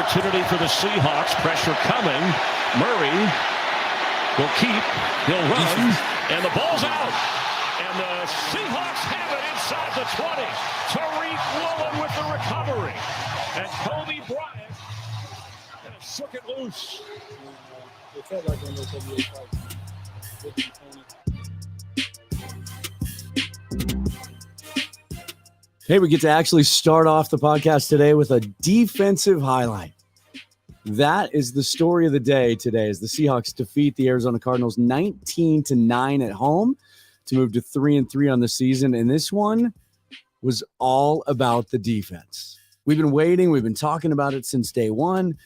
opportunity for the Seahawks. Pressure coming. Murray will keep. He'll run. And the ball's out. And the Seahawks have it inside the 20. Tariq Woolen with the recovery. And Kobe Bryant shook it loose. It felt like on those NBA fights. Hey, we get to actually start off the podcast today with a defensive highlight. That is the story of the day today as the Seahawks defeat the Arizona Cardinals 19-9 at home to move to 3-3 on the season. And this one was all about the defense. We've been waiting. We've been talking about it since day one.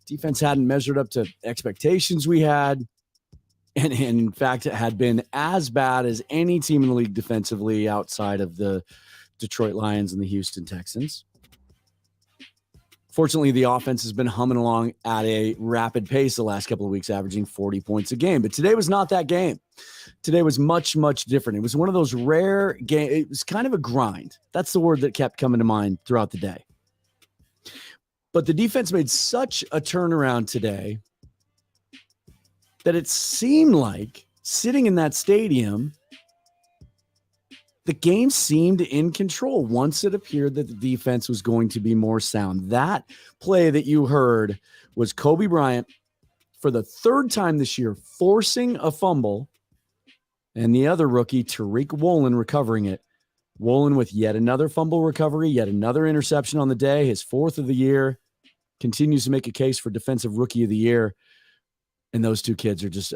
Defense hadn't measured up to expectations we had. And in fact, it had been as bad as any team in the league defensively outside of the Detroit Lions and the Houston Texans. Fortunately, the offense has been humming along at a rapid pace the last couple of weeks, averaging 40 points a game. But today was not that game. Today was much, much different. It was one of those rare games. It was kind of a grind. That's the word that kept coming to mind throughout the day. But the defense made such a turnaround today that it seemed like sitting in that stadium, the game seemed in control once it appeared that the defense was going to be more sound. That play that you heard was Kobe Bryant for the third time this year forcing a fumble, and the other rookie, Tariq Woolen, recovering it. Woolen with yet another fumble recovery, yet another interception on the day, his fourth of the year, continues to make a case for Defensive Rookie of the Year. And those two kids are just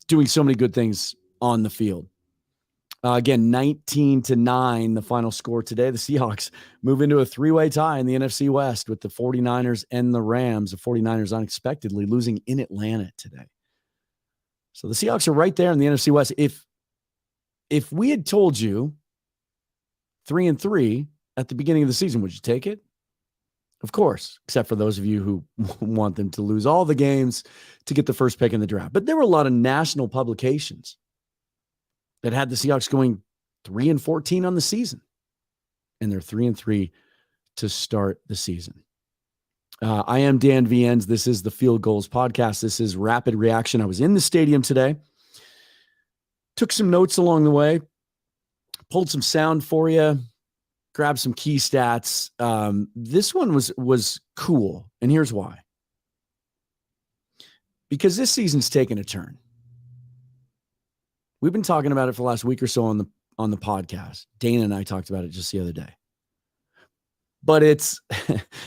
doing so many good things on the field. Again, 19-9, the final score today. The Seahawks move into a three-way tie in the NFC West with the 49ers and the Rams. The 49ers unexpectedly losing in Atlanta today. So the Seahawks are right there in the NFC West. If we had told you 3-3 at the beginning of the season, would you take it? Of course, except for those of you who want them to lose all the games to get the first pick in the draft. But there were a lot of national publications that had the Seahawks going 3-14 on the season. And they're 3-3 to start the season. I am Dan Viens. This is the Field Gulls podcast. This is Rapid Reaction. I was in the stadium today. Took some notes along the way. Pulled some sound for you. Grabbed some key stats. This one was cool. And here's why. Because this season's taken a turn. We've been talking about it for the last week or so on the podcast. Dana and I talked about it just the other day. But it's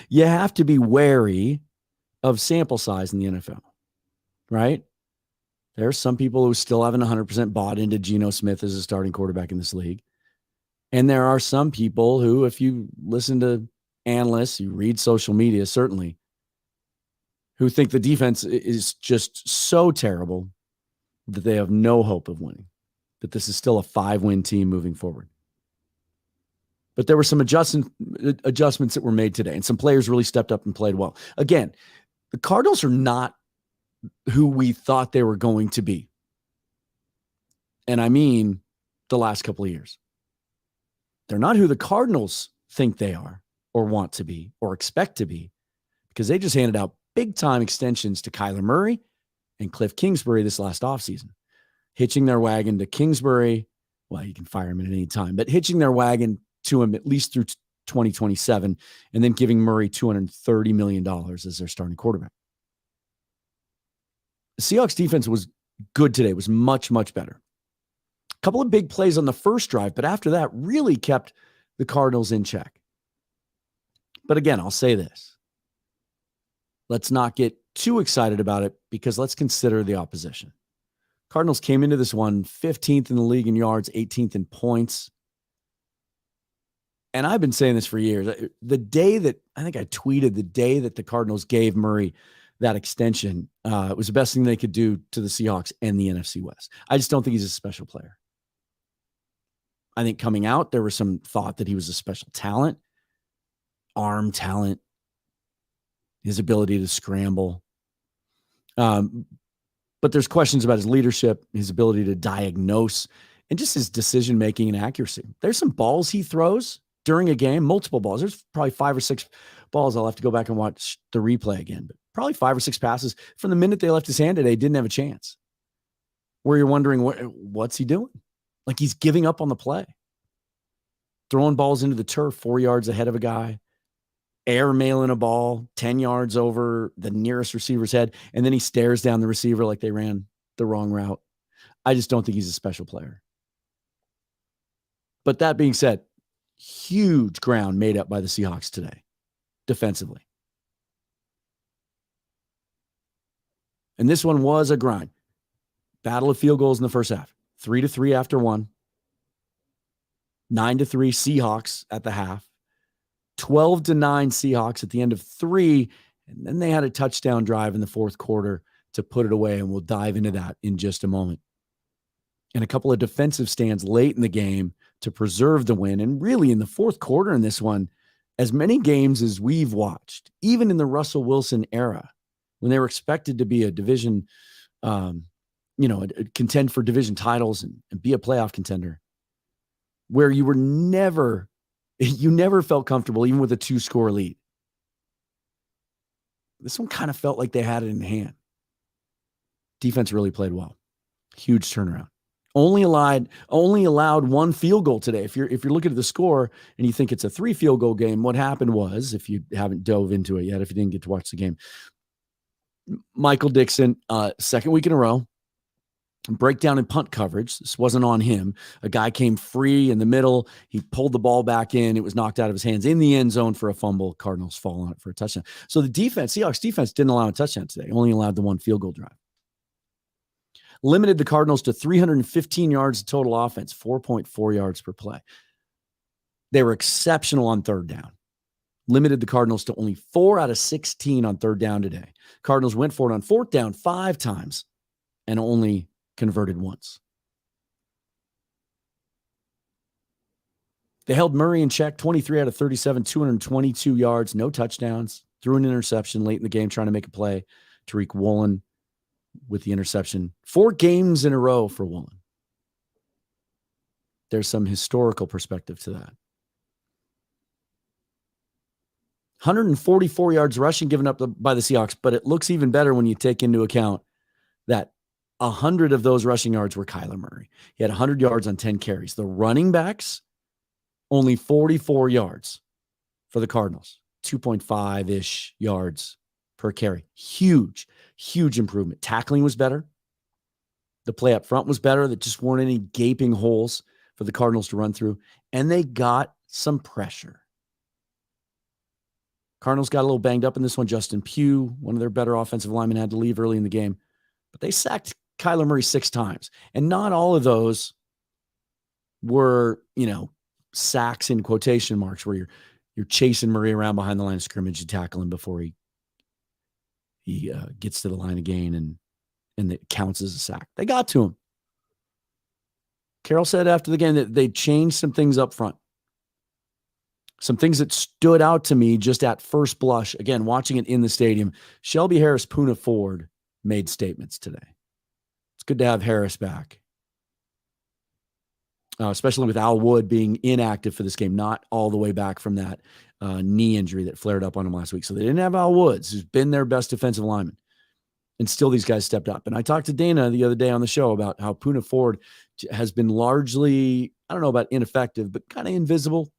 you have to be wary of sample size in the NFL, right? There are some people who still haven't 100% bought into Geno Smith as a starting quarterback in this league. And there are some people who, if you listen to analysts, you read social media, certainly, who think the defense is just so terrible that they have no hope of winning, that this is still a 5-win team moving forward. But there were some adjustments that were made today, and some players really stepped up and played well. Again, the Cardinals are not who we thought they were going to be. And I mean the last couple of years. They're not who the Cardinals think they are or want to be or expect to be, because they just handed out big-time extensions to Kyler Murray and Cliff Kingsbury this last offseason, hitching their wagon to Kingsbury. Well, you can fire him at any time, but hitching their wagon to him at least through 2027, and then giving Murray $230 million as their starting quarterback. The Seahawks defense was good today. It was much, much better. A couple of big plays on the first drive, but after that really kept the Cardinals in check. But again, I'll say this. Let's not get too excited about it, because let's consider the opposition. Cardinals came into this one 15th in the league in yards, 18th in points. And I've been saying this for years. The day that, I think I tweeted the day that the Cardinals gave Murray that extension, it was the best thing they could do to the Seahawks and the NFC West. I just don't think he's a special player. I think coming out, there was some thought that he was a special talent, arm talent, his ability to scramble. But there's questions about his leadership, his ability to diagnose, and just his decision-making and accuracy. There's some balls he throws during a game, multiple balls. There's probably 5 or 6 balls. I'll have to go back and watch the replay again, but probably 5 or 6 passes from the minute they left his hand today, didn't have a chance. Where you're wondering, what's he doing? Like he's giving up on the play. Throwing balls into the turf 4 yards ahead of a guy, air mailing a ball 10 yards over the nearest receiver's head, and then he stares down the receiver like they ran the wrong route. I just don't think he's a special player. But that being said, huge ground made up by the Seahawks today, defensively. And this one was a grind. Battle of field goals in the first half. 3-3 after one. 9-3 Seahawks at the half. 12-9 Seahawks at the end of 3. And then they had a touchdown drive in the fourth quarter to put it away. And we'll dive into that in just a moment. And a couple of defensive stands late in the game to preserve the win. And really in the fourth quarter in this one, as many games as we've watched, even in the Russell Wilson era, when they were expected to be a division, contend for division titles and be a playoff contender, where you never felt comfortable even with a 2-score lead. This one kind of felt like they had it in hand. Defense really played well. Huge turnaround. Only allowed 1 field goal today. If you're looking at the score and you think it's a 3 field goal game, what happened was, if you haven't dove into it yet, if you didn't get to watch the game, Michael Dixon, second week in a row, breakdown in punt coverage. This wasn't on him. A guy came free in the middle. He pulled the ball back in. It was knocked out of his hands in the end zone for a fumble. Cardinals fall on it for a touchdown. So the Seahawks defense didn't allow a touchdown today. Only allowed the 1 field goal drive. Limited the Cardinals to 315 yards of total offense, 4.4 yards per play. They were exceptional on third down. Limited the Cardinals to only 4 out of 16 on third down today. Cardinals went for it on fourth down 5 times and only converted once. They held Murray in check, 23 out of 37, 222 yards, no touchdowns. Threw an interception late in the game trying to make a play. Tariq Woolen with the interception. 4 games in a row for Woolen. There's some historical perspective to that. 144 yards rushing given up by the Seahawks, but it looks even better when you take into account that 100 of those rushing yards were Kyler Murray. He had 100 yards on 10 carries. The running backs, only 44 yards for the Cardinals. 2.5-ish yards per carry. Huge improvement. Tackling was better. The play up front was better. There just weren't any gaping holes for the Cardinals to run through. And they got some pressure. Cardinals got a little banged up in this one. Justin Pugh, one of their better offensive linemen, had to leave early in the game. But they sacked Kyler Murray 6 times. And not all of those were, sacks in quotation marks where you're chasing Murray around behind the line of scrimmage to tackle him before he gets to the line of gain and it counts as a sack. They got to him. Carroll said after the game that they changed some things up front. Some things that stood out to me just at first blush. Again, watching it in the stadium. Shelby Harris, Poona Ford made statements today. It's good to have Harris back. Especially with Al Wood being inactive for this game, not all the way back from that knee injury that flared up on him last week. So they didn't have Al Woods, who's been their best defensive lineman. And still these guys stepped up. And I talked to Dana the other day on the show about how Poona Ford has been largely, I don't know about ineffective, but kind of invisible.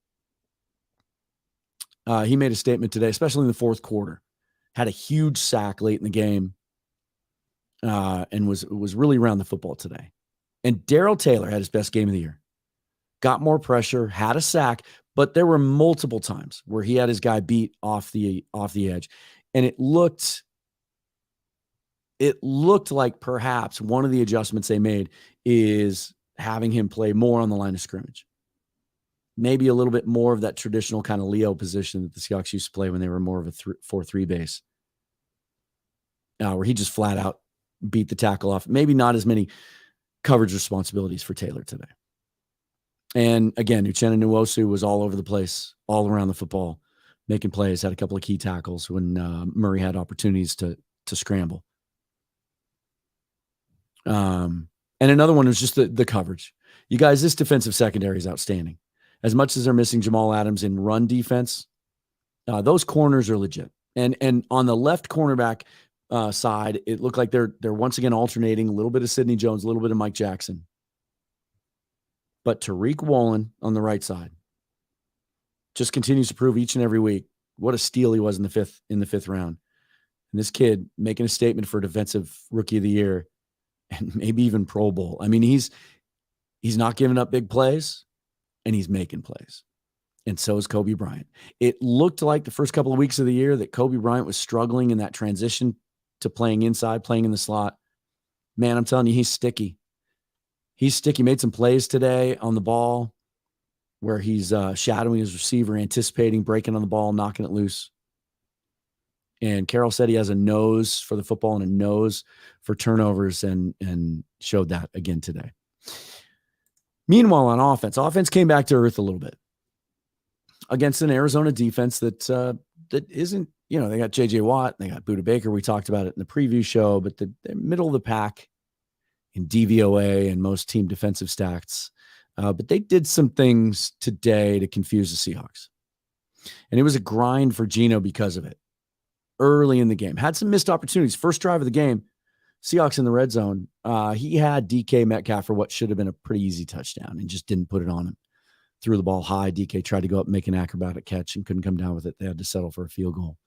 He made a statement today, especially in the fourth quarter. Had a huge sack late in the game and was really around the football today. And Darrell Taylor had his best game of the year. Got more pressure, had a sack, but there were multiple times where he had his guy beat off the edge. And it looked like perhaps one of the adjustments they made is having him play more on the line of scrimmage. Maybe a little bit more of that traditional kind of Leo position that the Seahawks used to play when they were more of a 4-3 base. Where he just flat out beat the tackle off. Maybe not as many coverage responsibilities for Taylor today. And again, Uchenna Nwosu was all over the place, all around the football, making plays, had a couple of key tackles when Murray had opportunities to scramble. And another one was just the coverage. You guys, this defensive secondary is outstanding. As much as they're missing Jamal Adams in run defense, Those corners are legit. And on the left cornerback side, it looked like they're once again alternating a little bit of Sidney Jones, a little bit of Mike Jackson. But Tariq Woolen on the right side just continues to prove each and every week what a steal he was in the fifth round. And this kid making a statement for Defensive Rookie of the Year and maybe even Pro Bowl. I mean, he's not giving up big plays, and he's making plays. And so is Kobe Bryant. It looked like the first couple of weeks of the year that Kobe Bryant was struggling in that transition to playing inside, playing in the slot. Man, I'm telling you, he's sticky. He's sticky. Made some plays today on the ball where he's shadowing his receiver, anticipating, breaking on the ball, knocking it loose. And Carroll said he has a nose for the football and a nose for turnovers, and showed that again today. Meanwhile, on offense came back to earth a little bit against an Arizona defense that isn't, they got J.J. Watt, they got Budda Baker. We talked about it in the preview show, but they're middle of the pack in DVOA and most team defensive stats. But they did some things today to confuse the Seahawks. And it was a grind for Geno because of it. Early in the game, had some missed opportunities. First drive of the game, Seahawks in the red zone. He had DK Metcalf for what should have been a pretty easy touchdown and just didn't put it on him. Threw the ball high. DK tried to go up and make an acrobatic catch and couldn't come down with it. They had to settle for a field goal.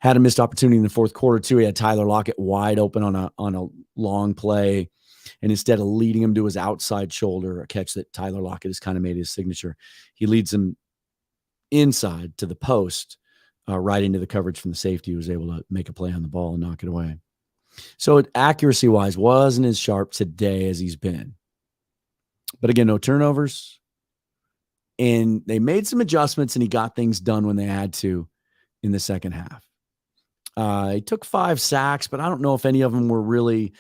Had a missed opportunity in the fourth quarter too. He had Tyler Lockett wide open on a long play, and instead of leading him to his outside shoulder, a catch that Tyler Lockett has kind of made his signature, he leads him inside to the post, right into the coverage from the safety, who was able to make a play on the ball and knock it away. So accuracy-wise, wasn't as sharp today as he's been. But again, no turnovers. And they made some adjustments, and he got things done when they had to in the second half. He took 5 sacks, but I don't know if any of them were really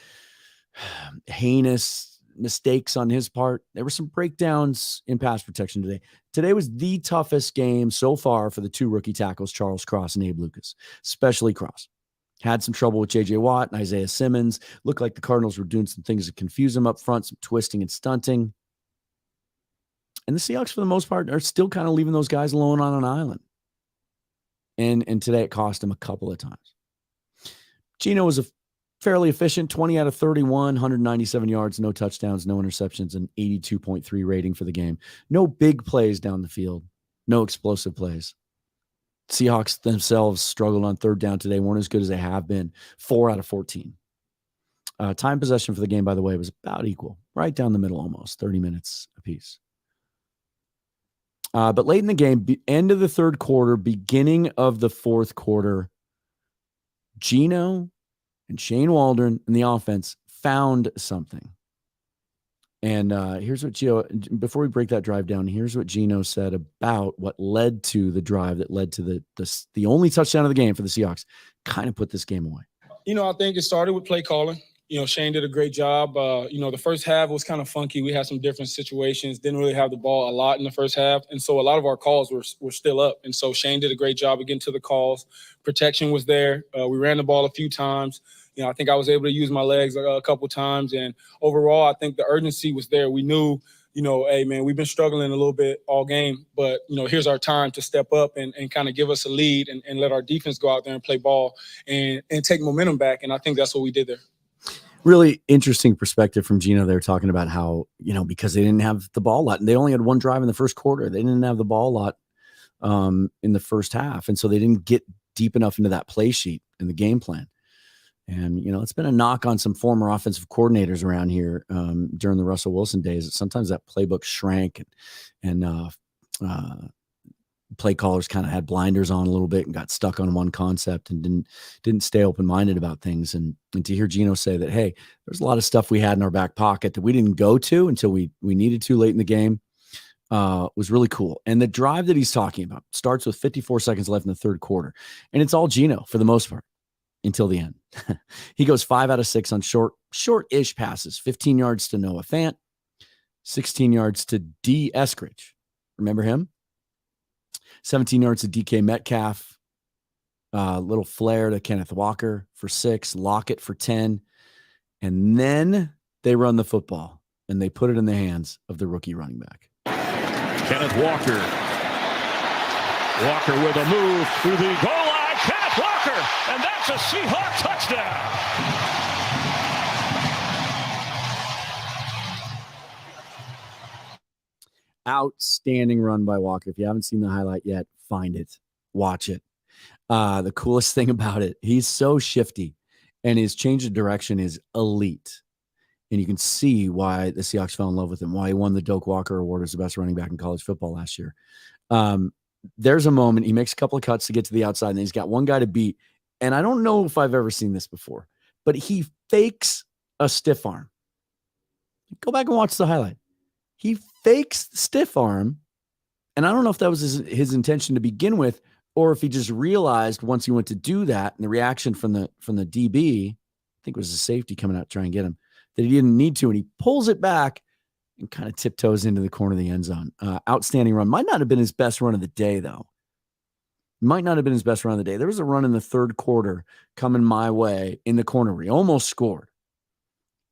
heinous mistakes on his part. There were some breakdowns in pass protection today. Today was the toughest game so far for the 2 rookie tackles, Charles Cross and Abe Lucas, especially Cross. Had some trouble with J.J. Watt and Isaiah Simmons. Looked like the Cardinals were doing some things to confuse him up front, some twisting and stunting. And the Seahawks, for the most part, are still kind of leaving those guys alone on an island. And today it cost him a couple of times. Geno was a fairly efficient, 20 out of 31, 197 yards, no touchdowns, no interceptions, and 82.3 rating for the game. No big plays down the field, no explosive plays. Seahawks themselves struggled on third down today, weren't as good as they have been, 4 out of 14. Time possession for the game, by the way, was about equal, right down the middle almost, 30 minutes apiece. But late in the game, end of the third quarter, beginning of the fourth quarter, Geno and Shane Waldron and the offense found something. And here's what before we break that drive down, here's what Geno said about what led to the drive that led to the only touchdown of the game for the Seahawks, kind of put this game away. I think it started with play calling. Shane did a great job. The first half was kind of funky. We had some different situations, didn't really have the ball a lot in the first half. And so a lot of our calls were still up. And so Shane did a great job of getting to the calls. Protection was there. We ran the ball a few times. I think I was able to use my legs a couple times. And overall, I think the urgency was there. We knew, hey, man, we've been struggling a little bit all game. But, here's our time to step up and kind of give us a lead and let our defense go out there and play ball and take momentum back. And I think that's what we did there. Really interesting perspective from Geno there, talking about how, because they didn't have the ball a lot, and they only had one drive in the first quarter. They didn't have the ball a lot in the first half. And so they didn't get deep enough into that play sheet and the game plan. And, it's been a knock on some former offensive coordinators around here during the Russell Wilson days, that sometimes that playbook shrank and play callers kind of had blinders on a little bit and got stuck on one concept and didn't stay open-minded about things. And to hear Geno say that, hey, there's a lot of stuff we had in our back pocket that we didn't go to until we needed to late in the game was really cool. And the drive that he's talking about starts with 54 seconds left in the third quarter. And it's all Geno for the most part until the end. He goes 5 out of 6 on short-ish passes, 15 yards to Noah Fant, 16 yards to D. Eskridge. Remember him? 17 yards to DK Metcalf, little flare to Kenneth Walker for 6, Lockett for 10. And then they run the football and they put it in the hands of the rookie running back. Kenneth Walker Walker with a move through the goal line. Kenneth Walker, and that's a Seahawk touchdown. Outstanding run by Walker. If you haven't seen the highlight yet, find it. Watch it. The coolest thing about it, he's so shifty, and his change of direction is elite. And you can see why the Seahawks fell in love with him, why he won the Doak Walker Award as the best running back in college football last year. There's a moment, he makes a couple of cuts to get to the outside, and he's got one guy to beat. And I don't know if I've ever seen this before, but he fakes a stiff arm. Go back and watch the highlight. He fakes the stiff arm, and I don't know if that was his intention to begin with, or if he just realized once he went to do that, and the reaction from the DB, I think it was the safety coming out to try and get him, that he didn't need to, and he pulls it back and kind of tiptoes into the corner of the end zone. Outstanding run. Might not have been his best run of the day, though. Might not have been his best run of the day. There was a run in the third quarter coming my way in the corner where he almost scored.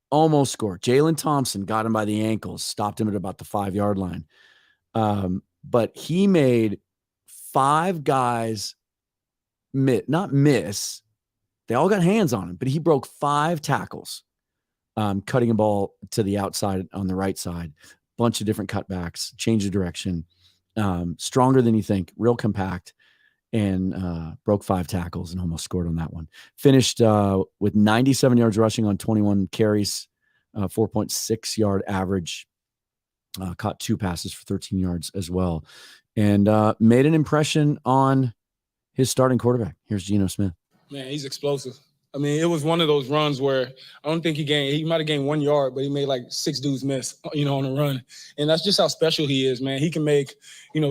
Almost scored. Jalen Thompson got him by the ankles, stopped him at about the 5-yard line. But he made 5 guys not miss. They all got hands on him, but he broke 5 tackles, cutting a ball to the outside on the right side. Bunch of different cutbacks, change of direction. Stronger than you think, real compact, and broke 5 tackles and almost scored on that one. Finished with 97 yards rushing on 21 carries, 4.6 yard average. Caught 2 passes for 13 yards as well, and made an impression on his starting quarterback. Here's Geno Smith. Man, he's explosive. I mean, it was one of those runs where I don't think he might have gained 1 yard, but he made like 6 dudes miss, on a run. And that's just how special he is, man. He can make,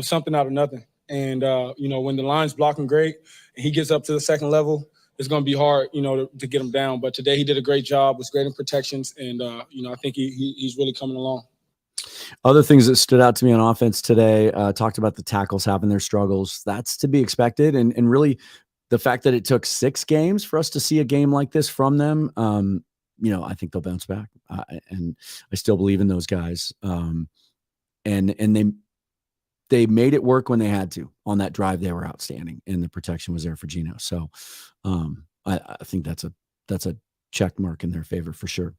something out of nothing. And, when the line's blocking great and he gets up to the second level, it's going to be hard, to get him down. But today he did a great job, was great in protections. And, I think he's really coming along. Other things that stood out to me on offense today, talked about the tackles having their struggles. That's to be expected. And really the fact that it took 6 games for us to see a game like this from them, I think they'll bounce back. And I still believe in those guys. And they made it work when they had to. On that drive, they were outstanding, and the protection was there for Geno. So I think that's a check mark in their favor for sure.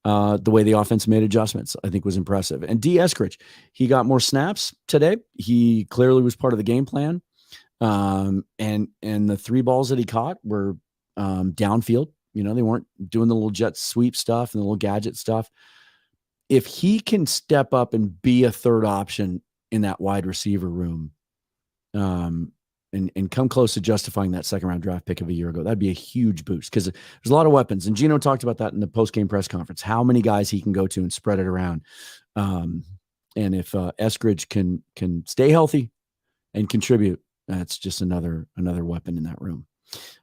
The way the offense made adjustments, I think, was impressive. And D. Eskridge, he got more snaps today. He clearly was part of the game plan. And the 3 balls that he caught were downfield. They weren't doing the little jet sweep stuff and the little gadget stuff. If he can step up and be a third option in that wide receiver room, and come close to justifying that second-round draft pick of a year ago, that'd be a huge boost because there's a lot of weapons. And Geno talked about that in the post-game press conference, how many guys he can go to and spread it around. And if Eskridge can stay healthy and contribute, that's just another weapon in that room.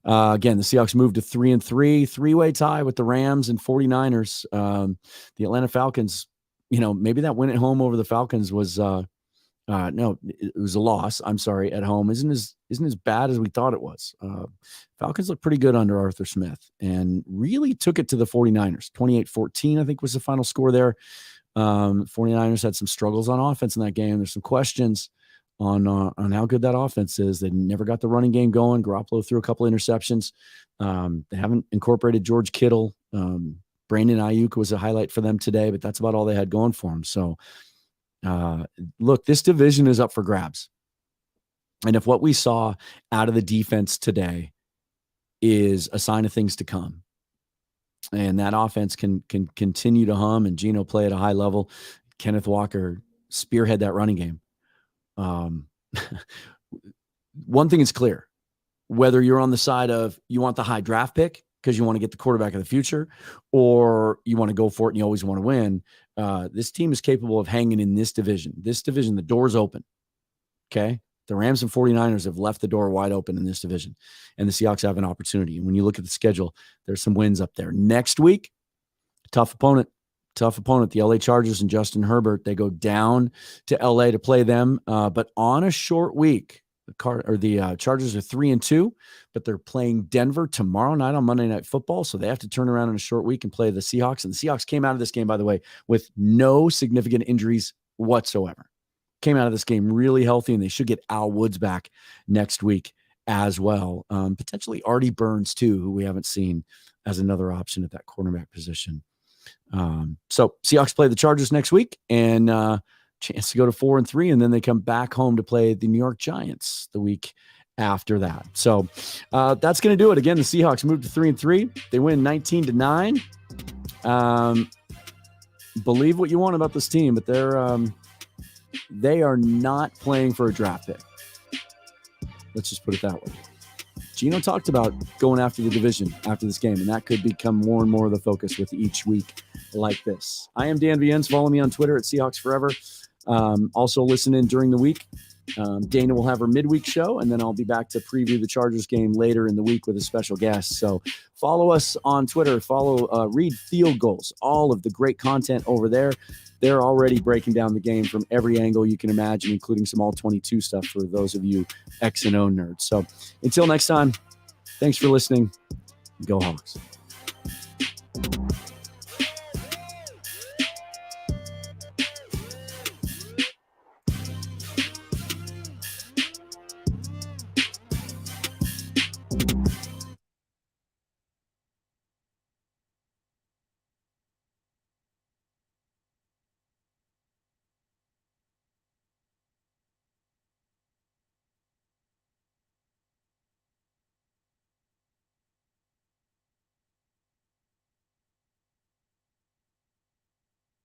Again, the Seahawks moved to 3-3, 3-way tie with the Rams and 49ers. The Atlanta Falcons, maybe that win at home over the Falcons was no, it was a loss. I'm sorry, at home isn't as bad as we thought it was. Falcons looked pretty good under Arthur Smith and really took it to the 49ers. 28-14, I think, was the final score there. 49ers had some struggles on offense in that game. There's some questions on how good that offense is. They never got the running game going. Garoppolo threw a couple of interceptions. They haven't incorporated George Kittle. Brandon Ayuk was a highlight for them today, but that's about all they had going for them. So, look, this division is up for grabs. And if what we saw out of the defense today is a sign of things to come, and that offense can continue to hum and Geno play at a high level, Kenneth Walker spearhead that running game. One thing is clear, whether you're on the side of you want the high draft pick because you want to get the quarterback of the future, or you want to go for it and you always want to win, this team is capable of hanging in this division. This division, the door's open. Okay? The Rams and 49ers have left the door wide open in this division, and the Seahawks have an opportunity. And when you look at the schedule, there's some wins up there. Next week, tough opponent. The LA Chargers and Justin Herbert. They go down to LA to play them, but on a short week. The Chargers are 3-2, but they're playing Denver tomorrow night on Monday Night Football, so they have to turn around in a short week and play the Seahawks. And the Seahawks came out of this game, by the way, with no significant injuries whatsoever. came out of this game really healthy, and they should get Al Woods back next week as well. Potentially Artie Burns too, who we haven't seen as another option at that cornerback position. So Seahawks play the Chargers next week, and chance to go to 4-3, and then they come back home to play the New York Giants the week after that. So that's going to do it. Again, the Seahawks moved to 3-3. They win 19-9. Believe what you want about this team, but they are not playing for a draft pick. Let's just put it that way. Gino talked about going after the division after this game, and that could become more and more of the focus with each week like this. I am Dan Viens. Follow me on Twitter at Seahawks Forever. Also listen in during the week. Dana will have her midweek show, and then I'll be back to preview the Chargers game later in the week with a special guest. So follow us on Twitter. Read Field Goals, all of the great content over there. They're already breaking down the game from every angle you can imagine, including some all-22 stuff for those of you X and O nerds. So until next time, thanks for listening. Go Hawks.